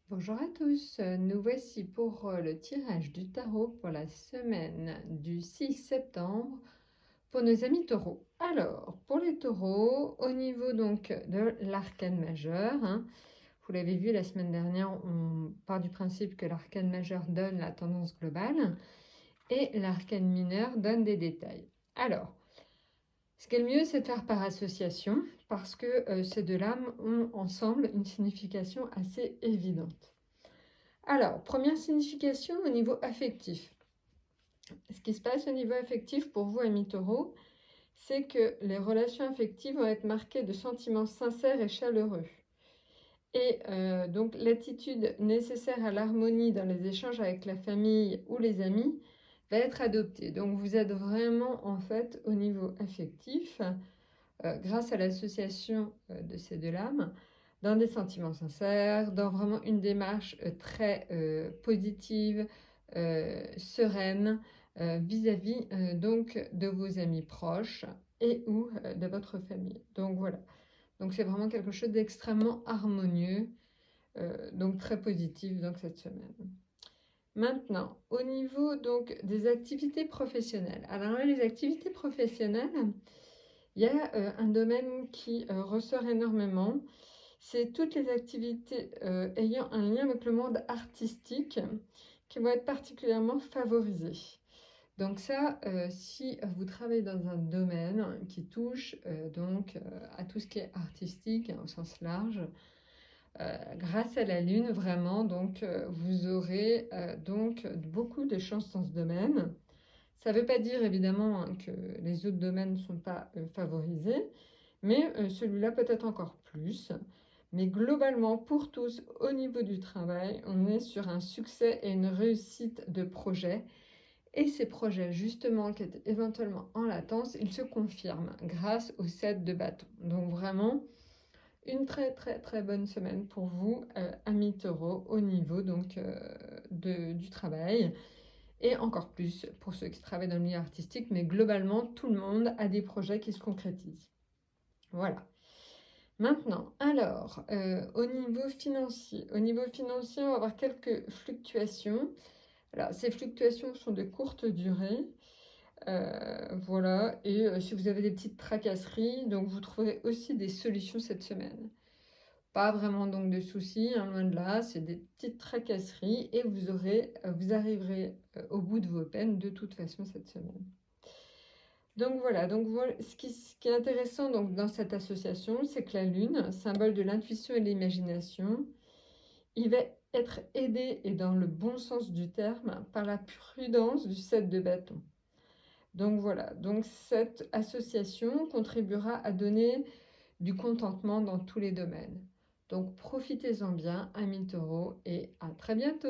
Bonjour à tous, nous voici pour le tirage du tarot pour la semaine du 6 septembre pour nos amis taureaux. Alors, pour les taureaux, au niveau donc de l'arcane majeur, vous l'avez vu la semaine dernière, on part du principe que l'arcane majeur donne la tendance globale et l'arcane mineur donne des détails. Alors, ce qui est le mieux, c'est de faire par association parce que ces deux-là ont ensemble une signification assez évidente. Alors, première signification au niveau affectif. Ce qui se passe au niveau affectif pour vous, amis taureaux, c'est que les relations affectives vont être marquées de sentiments sincères et chaleureux. Et donc, l'attitude nécessaire à l'harmonie dans les échanges avec la famille ou les amis va être adoptée. Donc, vous êtes vraiment, en fait, au niveau affectif, grâce à l'association de ces deux lames, dans des sentiments sincères, dans vraiment une démarche très positive, sereine, vis-à-vis donc de vos amis proches et ou de votre famille. Donc voilà. Donc c'est vraiment quelque chose d'extrêmement harmonieux, donc très positif donc cette semaine. Maintenant, au niveau donc des activités professionnelles. Alors là, les activités professionnelles, il y a un domaine qui ressort énormément, c'est toutes les activités ayant un lien avec le monde artistique qui vont être particulièrement favorisées. Donc ça, si vous travaillez dans un domaine qui touche à tout ce qui est artistique au sens large, grâce à la Lune, vraiment, vous aurez donc beaucoup de chances dans ce domaine. Ça ne veut pas dire évidemment que les autres domaines ne sont pas favorisés, mais celui-là peut-être encore plus. Mais globalement, pour tous, au niveau du travail, on est sur un succès et une réussite de projet. Et ces projets, justement, qui étaient éventuellement en latence, ils se confirment grâce au 7 de bâton. Donc vraiment, une très très très bonne semaine pour vous, amis taureaux, au niveau du travail. Et encore plus pour ceux qui travaillent dans le milieu artistique, mais globalement, tout le monde a des projets qui se concrétisent. Voilà. Maintenant, alors, au niveau financier, on va avoir quelques fluctuations. Alors, ces fluctuations sont de courte durée. Voilà, et si vous avez des petites tracasseries, donc vous trouverez aussi des solutions cette semaine. Pas vraiment donc de soucis, loin de là, c'est des petites tracasseries et vous arriverez au bout de vos peines de toute façon cette semaine. Donc voilà, ce qui est intéressant donc, dans cette association, c'est que la Lune, symbole de l'intuition et de l'imagination, il va être aidé, et dans le bon sens du terme, par la prudence du 7 de bâton. Donc voilà, donc cette association contribuera à donner du contentement dans tous les domaines. Donc profitez-en bien, amis taureaux, et à très bientôt!